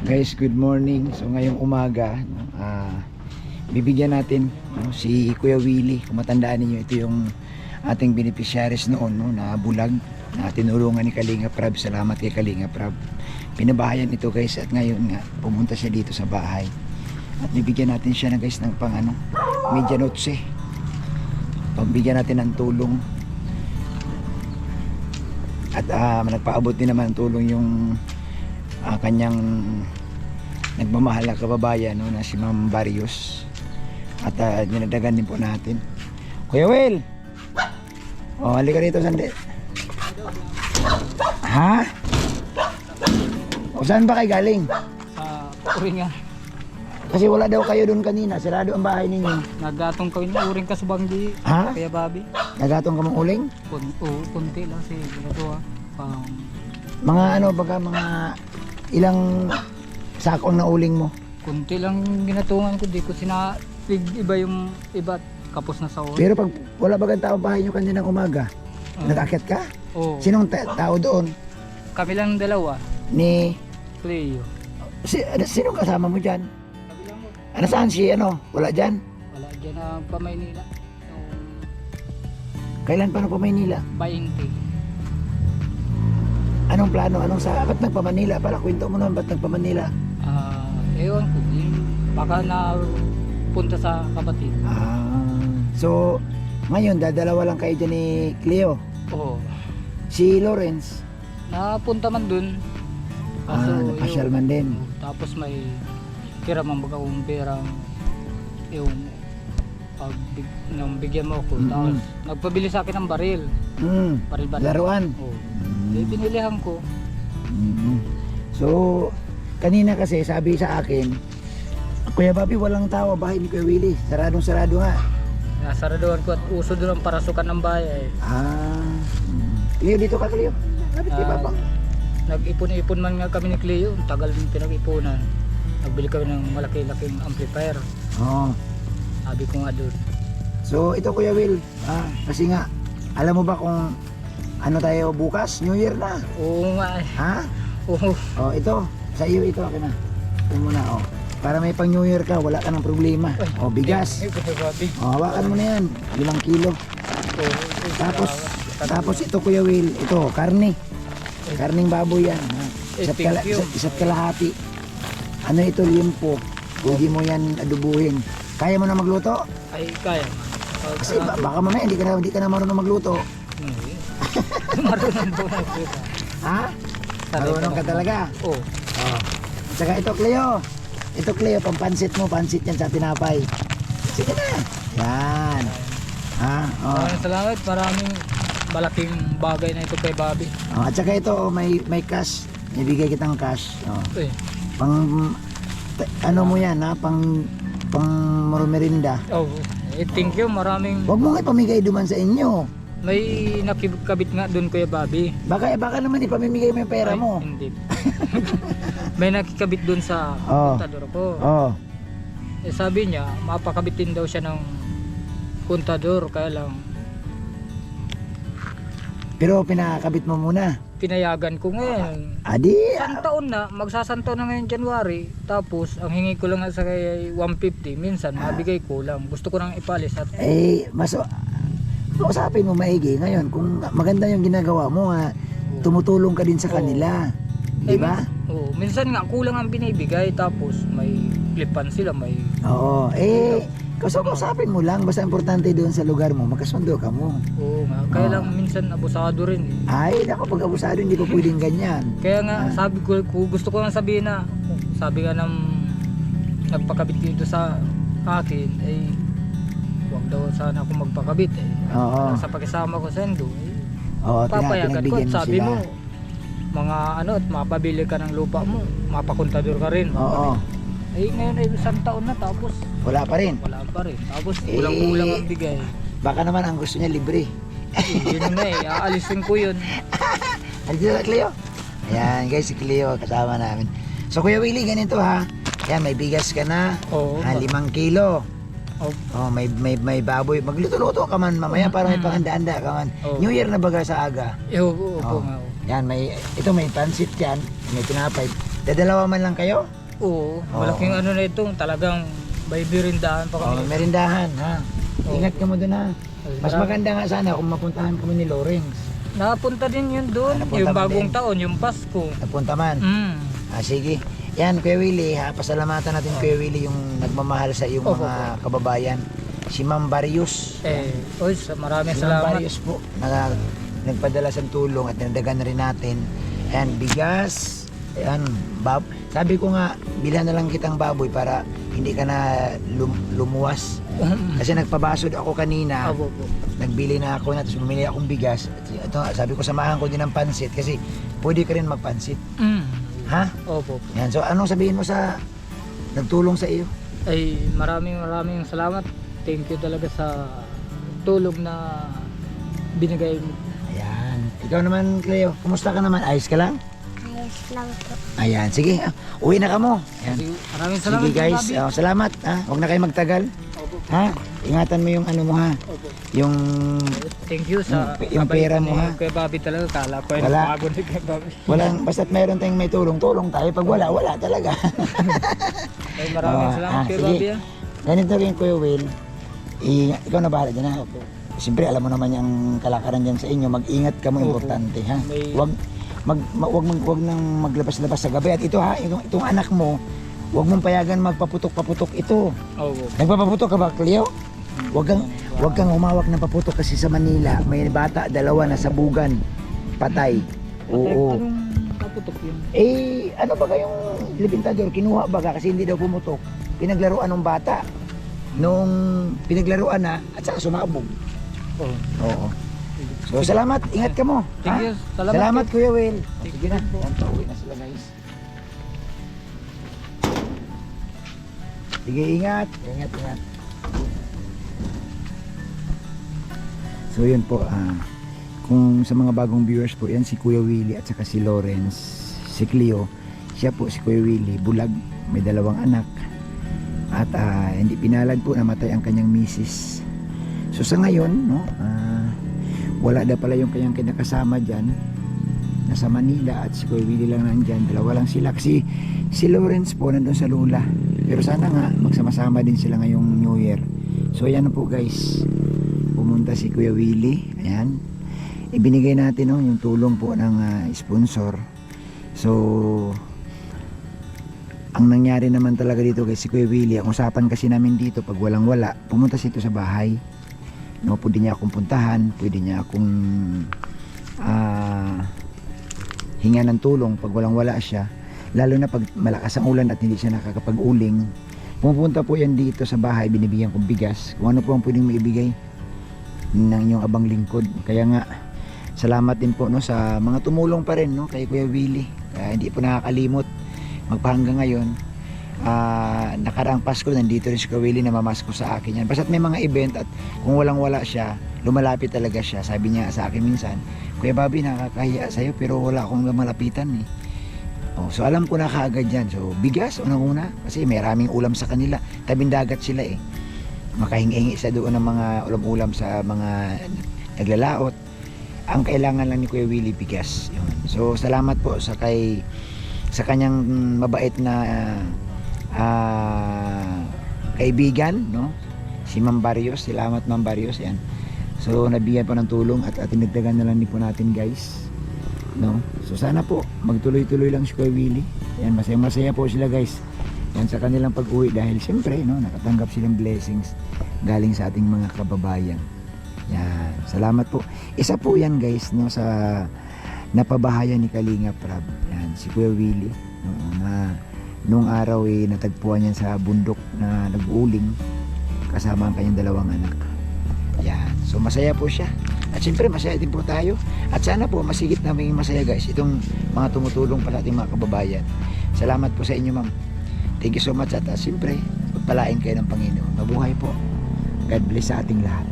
Guys, good morning. So ngayong umaga, bibigyan natin si Kuya Willie. Kung matandaan niyo, ito yung ating beneficiaries noon na bulag na tinulungan ni Kalinga Prab. Salamat kay Kalinga Prab. Pinabahayan ito guys, at ngayon nga pumunta siya dito sa bahay. At bibigyan natin siya na guys ng pang medianotse. Pagbigyan natin ng tulong. At nagpaabot din naman ng tulong yung kanyang nagmamahal na kababayan na si Ma'am Barrios. At dinadagan din po natin. Kuya Will! Halika rito sandi. Ha? O saan ba kayo galing? Sa uring nga. Kasi wala daw kayo doon kanina. Sarado ang bahay ninyo. Nagatong kami na uring ka sa banggi. Ha? Kaya Bobby. Nagatong ka mong uling? Kunti lang si ito Mga baga mga ilang sako ang nauling mo? kunti lang ginatungan ko. Di ko iba yung iba. Kapos na sa oras. Pero pag wala bagang tao bahay nyo kaninang umaga, nag-akit ka? Oo. Sinong tao doon? Kami lang dalawa. Ni... Cleo. Sinong kasama mo dyan? Kami lang mo. Saan si Wala dyan? Wala dyan na pa Maynila. Kailan pa pa Maynila? 20. Anong plano? Ba't nagpa-Manila? Para kwento mo naman, ba't nagpa-Manila? Ewan ko. Baka na punta sa kapatid. So, ngayon, dadalawa lang kayo dyan ni Cleo. Oo. Si Lawrence, Napunta man dun. napasyal man din. Tapos may tira man baga kong perang yung pag nang bigyan mo ako. Tapos nagpabili sa akin ng baril. Baril. Laruan. Oo. Binilihan ko. So, kanina kasi sabi sa akin, Kuya Bobby, walang tao bahay ni Kuya Willie. Saradong-sarado nga. Nasaraduhan ko at uso doon ang parasukan ng bahay. Cleo, dito ka Cleo. Lapit kay Papa. Nag-ipon-ipon man nga kami ni Cleo. Tagal yung pinag-ipunan. Nagbili kami ng malaki-laking amplifier. Sabi ko nga doon. So, ito Kuya Will. Kasi nga, alam mo ba kung ano tayo bukas? New Year na. Oo nga eh. Ha? Oo. Ito. Sa iyo ito. Akin na. Ito muna Para may pang New Year ka, wala ka ng problema. Bigas. Hawakan mo na yan. 5 kilo. Tapos ito Kuya Will, ito, karne. Karning baboy yan. Isa't kalahati. Ano ito, limpo. Pwede mo yan adubuhin. Kaya mo na magluto? Ay, kaya. Kasi baka mamaya hindi ka na marunong magluto. Marunong po magluto. Ha? Marunong ka talaga? Oo. Saka ito Cleo. Ito Cleo, pampansit mo, pansit yan sa tinapay. Sige na. Yan. Maraming salamat. Maraming malaking bagay na ito kay Bobby. At saka ito, may cash. Nabigay kitang cash. Pang, mo yan pang merinda. Thank you. Maraming... Huwag mo nga ipamigay duman sa inyo. May nakikabit nga doon Kuya Bobby. Baka naman ipamimigay mo yung pera mo. Hindi. May nakikabit doon sa kontador ko. Sabi niya, mapakabitin daw siya ng kontador. Kaya lang pero pinakabit mo muna. pinayagan ko ngayon. Isang taon na, magsasantaon na ngayon January. Tapos ang hingi ko lang sa kay 150. Minsan mabigay ko lang. Gusto ko nang ipalis at usapin mo maigi ngayon kung maganda yung ginagawa mo tumutulong ka din sa kanila. Di ba? Minsan nga kulang ang binibigay tapos may flipan sila, may usapin mo lang, basta importante doon sa lugar mo, magkasundo ka mo. Oo nga, kaya lang minsan abusado rin. Pag abusado hindi ko pwedeng ganyan. Kaya nga sabi ko, gusto ko lang sabihin na, sabi nga ng nagpakabit dito sa akin, huwag daw sana ako magpakabit sa pakisama ko sa Endo. Papayagan ko at sabi mo, mga mapabili ka ng lupa mo, mapakontador ka rin. Ngayon ay isang taon na tapos wala pa rin. Tapos kulang-kulang ang bigay. Baka naman ang gusto niya libre. Yun na aalisin ko yun. Andito na Cleo. Ayan guys, si Cleo kasama namin. So Kuya Willie, ganito Yan, may bigas ka na. 5 kilo. May baboy. Magluto-luto ka man mamaya para may panganda-anda ka man. New Year na baga sa aga. Oo. Yan, may pansit yan. May tinapay. Dadalawa man lang kayo? Oo, Oo. malaking ano na ito, talagang may birindahan pa Oh, kami. merindahan, ha? Oo. Ingat ka mo doon, ha? Mas Marami. maganda nga sana kung mapuntahan kami ni Lawrence. Napunta din yun doon, Napunta yung mo bagong din. taon, yung Pasko. Napunta man. Mm. Sige. Yan, Kuya Willie, ha? Pasalamatan natin, Kuya Willie, yung nagmamahal sa iyong Opo, mga kababayan. Si Ma'am Barrios. Oy, maraming Si Ma'am salamat. Barrios po, nagpadala sa tulong at nadagan rin natin. Ayan, bigas. Ayan, sabi ko nga, bilhan na lang kitang baboy para hindi ka na lumuwas. Kasi nagpabasod ako kanina. Opo po. Nagbili na ako na, tapos bumili akong bigas. Ito, sabi ko, samahan ko din ng pansit kasi pwede ka rin magpansit. Mm. Ha? Opo po. Yan, so anong sabihin mo sa nagtulong sa iyo? Ay, maraming salamat. Thank you talaga sa tulong na binigay mo. Ayan. Ikaw naman, Cleo, kumusta ka naman? Ayos ka lang? Ayos lang po. Ayan, sige. Uwi na ka mo. Ayan. Maraming salamat. Sige guys, Bobby. salamat. Ha? Huwag na kayo magtagal. Opo. Ha? Ingatan mo yung ano mo ha. Opo. Yung Thank you sa yung pera mo, ha? Kay Bobby talaga, kala ko ay Wala. napagod ni kay Bobby. walang, basta't mayroon tayong may tulong tayo. Pag wala talaga. Ay, maraming salamat kay sige. Bobby. Ganito rin Kuya Will. Ikaw na bahala dyan ha. Siyempre alam mo naman yung kalakaran dyan sa inyo. Mag-ingat ka mo, Opo. importante ha. May- Wag nang maglabas-labas sa gabi. At ito ha, itong anak mo, wag mong payagan magpaputok-paputok ito. Opo. Nagpapaputok ka ba, Cleo? Wag kang humawak ng paputok kasi sa Manila, may bata, 2 na sabugan, patay. Oo. Anong kaputok yun? Ano ba kayong libintador? Kinuha ba ka kasi hindi daw pumutok? Pinaglaruan ng bata. Nung pinaglaruan na, at saka sumabog. Oh. Oo. So, salamat. Ingat ka mo. Thank ha? you. Salamat, Salamat Kuya Will. Thank Sige you na. po. Yan, pauwi na sila guys. Sige, ingat. Ingat. So, yun po. Kung sa mga bagong viewers po, yan si Kuya Willie at saka si Lawrence, si Cleo. Siya po si Kuya Willie, bulag, may 2 anak. At hindi pinalad po, namatay ang kanyang misis. So sa ngayon, no, wala na pala yung kanyang kinakasama dyan. Nasa Manila at si Kuya Willie lang nandyan. 2 lang sila. Kasi si Lawrence po nandun sa Lula. Pero sana nga magsama-sama din sila ngayong New Year. So ayan na po guys. Pumunta si Kuya Willie. Ayan. Ibinigay natin no, yung tulong po ng sponsor. So ang nangyari naman talaga dito guys, si Kuya Willie, ang usapan kasi namin dito pag walang-wala, pumunta siya sa bahay. No, pwede niya akong puntahan, pwede niya akong hinga ng tulong pag walang-wala siya. Lalo na pag malakas ang ulan at hindi siya nakakapag-uling. Pumupunta po yan dito sa bahay, binibigyan kong bigas. Kung ano po ang pwedeng maibigay ng inyong abang lingkod. Kaya nga, salamat din po no, sa mga tumulong pa rin no, kay Kuya Willie. Kaya hindi po nakakalimot. Magpahanggang ngayon, nakaraang Pasko, nandito rin si Kuya Willie na mamasko sa akin yan. Basta't may mga event at kung walang-wala siya, lumalapit talaga siya. Sabi niya sa akin minsan, Kuya Bobby, nakakahiya sa'yo pero wala akong malapitan eh. So alam ko na kaagad yan. So bigas, unang-una, kasi may maraming ulam sa kanila. Tabing dagat sila eh. Makahingi sa doon ng mga ulam-ulam sa mga naglalaot. Ang kailangan lang ni Kuya Willie, bigas. Yun. So salamat po sa kanyang mabait na kaibigan, no? Si Ma'am Barrios. Salamat Ma'am Barrios. Yan. So nabigyan po ng tulong at tinagdagan na lang din po natin guys. No? So sana po magtuloy-tuloy lang si Kuya Willie. Yan, masaya-masaya po sila guys. Yan sa kanilang pag-uwi dahil siyempre no, nakatanggap silang blessings galing sa ating mga kababayan. Yan, salamat po. Isa po yan guys no, sa napabahayan ni Kalinga Prab. Yan, si Kuya Willie no, na nung araw natagpuan yan sa bundok na nag-uuling kasama ang kanyang 2 anak. Yan, so masaya po siya. At siyempre masaya din po tayo. At sana po masigit na maging masaya guys itong mga tumutulong pa sa ating mga kababayan. Salamat po sa inyo ma'am. Thank you so much at siyempre pagpalain kayo ng Panginoon. Mabuhay po. God bless sa ating lahat.